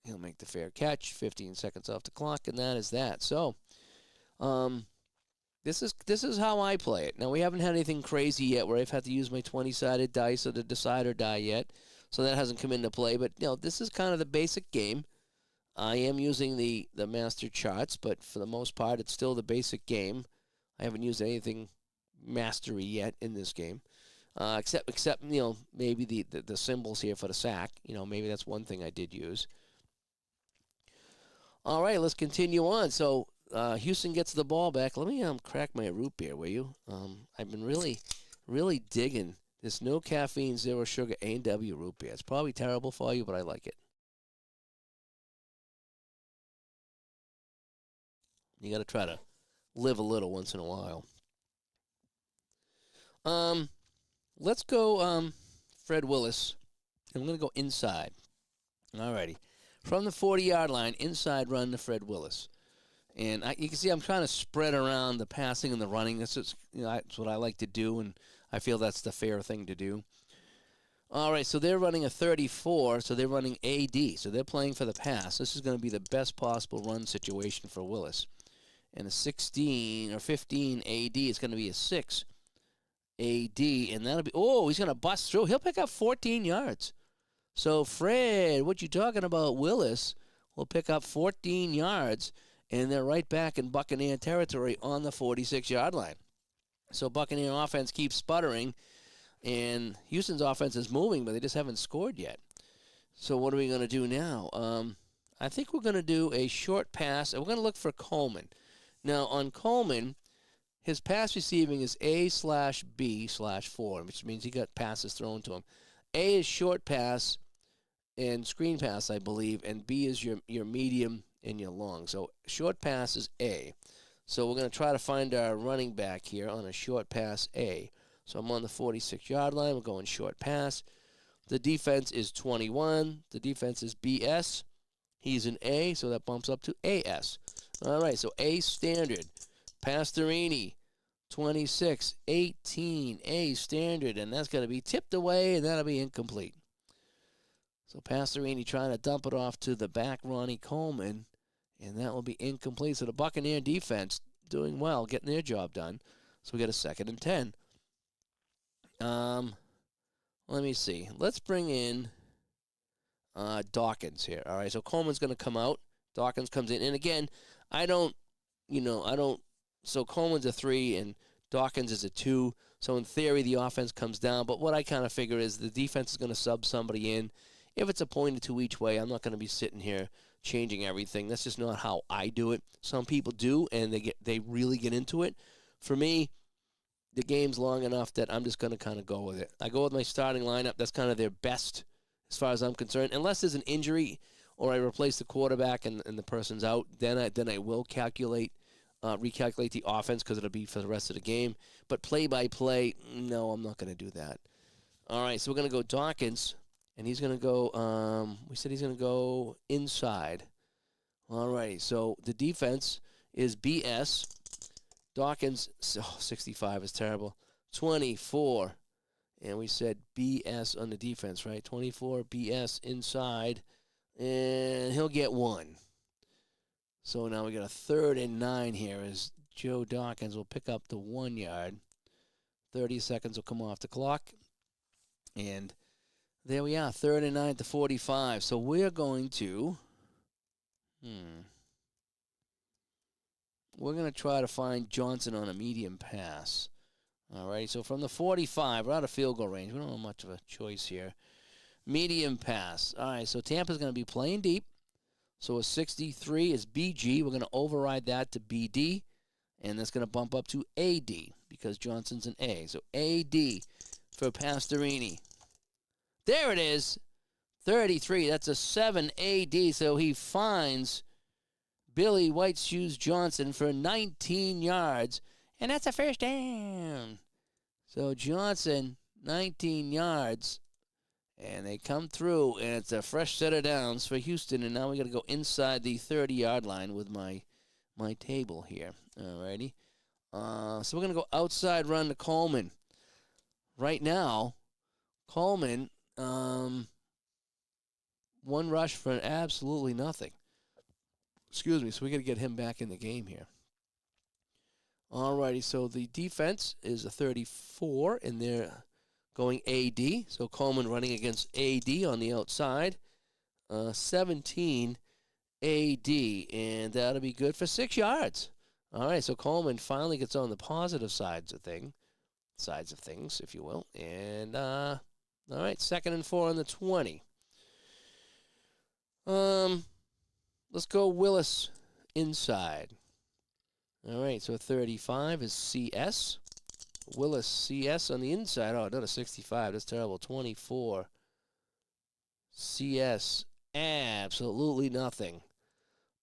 He'll make the fair catch. 15 seconds off the clock, and that is that. So this is how I play it. Now, we haven't had anything crazy yet where I've had to use my 20-sided dice or the decider die yet, so that hasn't come into play. But, this is kind of the basic game. I am using the master charts, but for the most part, it's still the basic game. I haven't used anything mastery yet in this game, except maybe the symbols here for the sack. Maybe that's one thing I did use. All right, let's continue on. So Houston gets the ball back. Let me crack my root beer, will you? I've been really, really digging this no caffeine, zero sugar A&W root beer. It's probably terrible for you, but I like it. You got to try to live a little once in a while. Let's go Fred Willis. And I'm going to go inside. All righty. From the 40-yard line, inside run to Fred Willis. And you can see I'm trying to spread around the passing and the running. That's what I like to do, and I feel that's the fair thing to do. All right, so they're running a 34, so they're running AD. So they're playing for the pass. This is going to be the best possible run situation for Willis. And a 16 or 15 AD is going to be a 6 AD, and that'll be, he's going to bust through. He'll pick up 14 yards. So, Fred, what you talking about? Willis will pick up 14 yards, and they're right back in Buccaneer territory on the 46-yard line. So, Buccaneer offense keeps sputtering, and Houston's offense is moving, but they just haven't scored yet. So, what are we going to do now? I think we're going to do a short pass, and we're going to look for Coleman. Now, on Coleman, his pass receiving is A/B/4, which means he got passes thrown to him. A is short pass and screen pass, I believe, and B is your medium and your long. So short pass is A. So we're going to try to find our running back here on a short pass A. So I'm on the 46-yard line. We're going short pass. The defense is 21. The defense is BS. He's an A, so that bumps up to AS. All right, so A standard. Pastorini, 26, 18, A standard, and that's going to be tipped away, and that'll be incomplete. So Pastorini trying to dump it off to the back, Ronnie Coleman, and that will be incomplete. So the Buccaneer defense doing well, getting their job done. So we got a 2nd and 10. Let me see. Let's bring in Dawkins here. All right, so Coleman's going to come out. Dawkins comes in. And again, so Coleman's a 3 and Dawkins is a 2. So in theory, the offense comes down. But what I kind of figure is the defense is going to sub somebody in. If it's a point or 2 each way, I'm not going to be sitting here changing everything. That's just not how I do it. Some people do, and they really get into it. For me, the game's long enough that I'm just going to kind of go with it. I go with my starting lineup. That's kind of their best as far as I'm concerned. Unless there's an injury or I replace the quarterback and the person's out, then I will recalculate the offense because it'll be for the rest of the game. But play-by-play, no, I'm not going to do that. All right, so we're going to go Dawkins, and he's going to go, we said he's going to go inside. All right, so the defense is BS. Dawkins, 65 is terrible. 24, and we said BS on the defense, right? 24 BS inside, and he'll get 1. So now we got a 3rd and 9 here as Joe Dawkins will pick up the 1 yard. 30 seconds will come off the clock, and there we are, 3rd and 9 to 45. So we're going to, we're going to try to find Johnson on a medium pass. All right, so from the 45, we're out of field goal range. We don't have much of a choice here. Medium pass. All right, so Tampa's going to be playing deep. So a 63 is BG. We're going to override that to BD, and that's going to bump up to AD because Johnson's an A. So AD for Pastorini. There it is, 33. That's a 7 AD, so he finds Billy White Shoes Johnson for 19 yards, and that's a first down. So Johnson, 19 yards, and they come through, and it's a fresh set of downs for Houston, and now we got to go inside the 30-yard line with my table here. All righty. So we're going to go outside run to Coleman. Right now, Coleman, 1 rush for absolutely nothing. Excuse me, so we got to get him back in the game here. All righty, so the defense is a 34, and they're going AD. So Coleman running against AD on the outside. 17 AD, and that'll be good for 6 yards. All right, so Coleman finally gets on the positive sides of things, if you will. And, all right, 2nd and 4 on the 20. Let's go Willis inside. All right, so 35 is CS. Willis CS on the inside. Oh, not a 65. That's terrible. 24. CS. Absolutely nothing.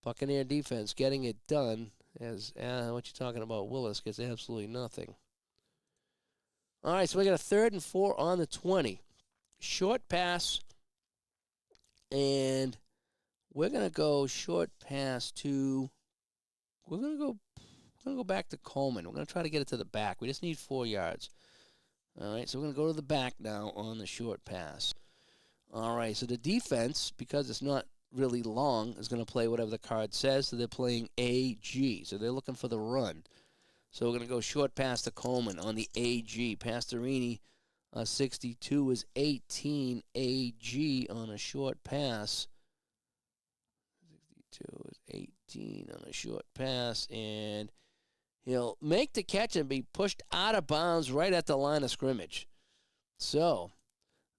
Buccaneer defense getting it done. As what you talking about? Willis gets absolutely nothing. All right, so we got a 3rd and 4 on the 20. Short pass. And we're going to go short pass to, we're going to go back to Coleman. We're going to try to get it to the back. We just need 4 yards. All right, so we're going to go to the back now on the short pass. All right, so the defense, because it's not really long, is going to play whatever the card says. So they're playing AG. So they're looking for the run. So we're going to go short pass to Coleman on the AG. Pastorini, 62 is 18 AG on a short pass. 62 is 18 on a short pass, and he'll make the catch and be pushed out of bounds right at the line of scrimmage. So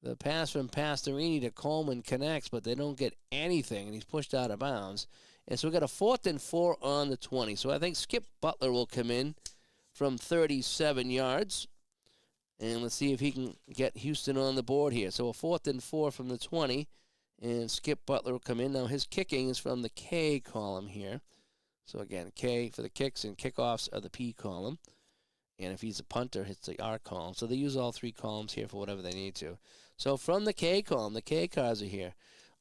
the pass from Pastorini to Coleman connects, but they don't get anything, and he's pushed out of bounds. And so we got a 4th and 4 on the 20. So I think Skip Butler will come in from 37 yards. And let's see if he can get Houston on the board here. So a 4th and 4 from the 20. and Skip Butler will come in. Now his kicking is from the K column here. So again, K for the kicks, and kickoffs are the P column. And if he's a punter, it's the R column. So they use all three columns here for whatever they need to. So from the K column, the K cards are here.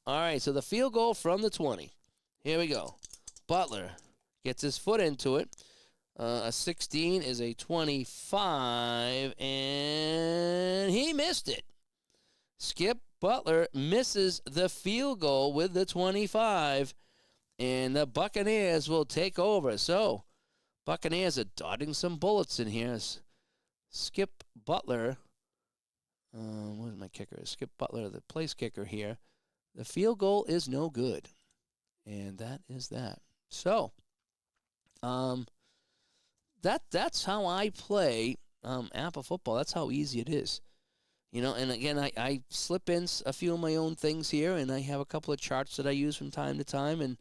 All right, so the field goal from the 20. Here we go. Butler gets his foot into it. A 16 is a 25, and he missed it. Skip Butler misses the field goal with the 25, and the Buccaneers will take over. So, Buccaneers are dodging some bullets in here. Skip Butler, where's my kicker? Skip Butler, the place kicker here. The field goal is no good, and that is that. So, that's how I play APBA football. That's how easy it is. You know, and again, I slip in a few of my own things here, and I have a couple of charts that I use from time to time, and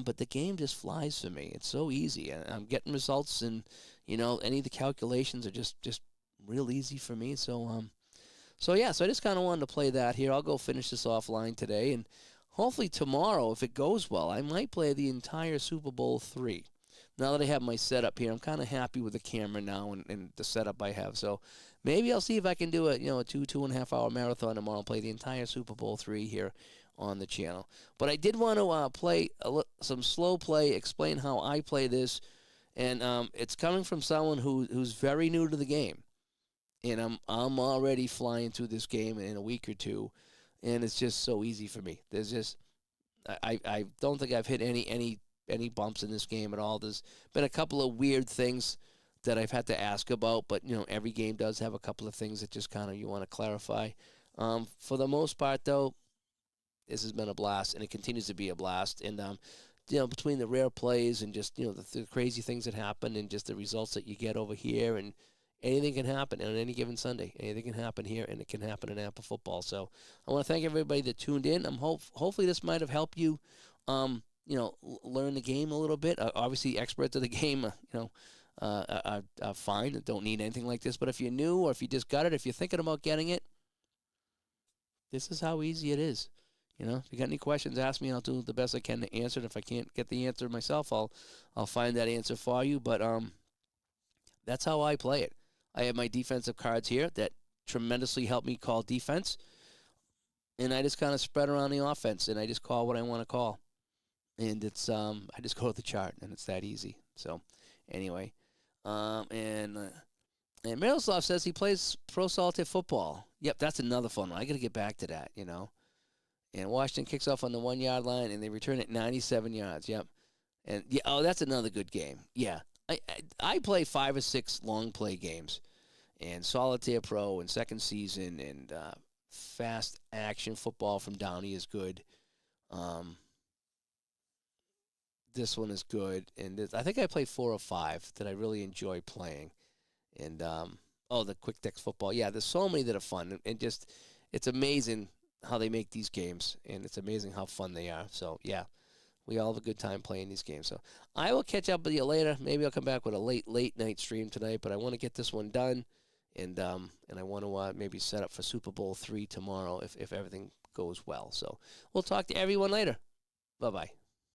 but the game just flies for me. It's so easy. I'm getting results, and, you know, any of the calculations are just real easy for me. So, so I just kind of wanted to play that here. I'll go finish this offline today, and hopefully tomorrow, if it goes well, I might play the entire Super Bowl III. Now that I have my setup here, I'm kind of happy with the camera now and the setup I have. So maybe I'll see if I can do a 2.5 hour marathon tomorrow and play the entire Super Bowl III here on the channel. But I did want to play some slow play, explain how I play this, and it's coming from someone who's very new to the game, and I'm already flying through this game in a week or two, and it's just so easy for me. There's just I don't think I've hit any bumps in this game at all. There's been a couple of weird things that I've had to ask about, but, you know, every game does have a couple of things that just kind of you want to clarify. For the most part, though, this has been a blast, and it continues to be a blast. And, you know, between the rare plays and just, you know, the crazy things that happen and just the results that you get over here, and anything can happen on any given Sunday. Anything can happen here, and it can happen in APBA football. So I want to thank everybody that tuned in. Hopefully this might have helped you, you know, learn the game a little bit. Obviously, experts of the game, are fine. Don't need anything like this. But if you're new, or if you just got it, if you're thinking about getting it, this is how easy it is. You know, if you got any questions, ask me. I'll do the best I can to answer it. If I can't get the answer myself, I'll find that answer for you. But that's how I play it. I have my defensive cards here that tremendously help me call defense, and I just kind of spread around the offense, and I just call what I want to call. And it's I just go to the chart, and it's that easy. So anyway, and Miroslav says he plays pro solitaire football. Yep, that's another fun one. I got to get back to that, you know. And Washington kicks off on the 1 yard line, and they return it 97 yards. Yep, and yeah, that's another good game. Yeah, I play 5 or 6 long play games, and solitaire pro and second season, and fast action football from Downey is good. This one is good, and I think I play 4 or 5 that I really enjoy playing. And the quick text football, yeah, there's so many that are fun, and just it's amazing how they make these games, and it's amazing how fun they are. So yeah, we all have a good time playing these games. So I will catch up with you later. Maybe I'll come back with a late night stream tonight, but I want to get this one done, and I want to maybe set up for Super Bowl III tomorrow if everything goes well. So we'll talk to everyone later. Bye bye.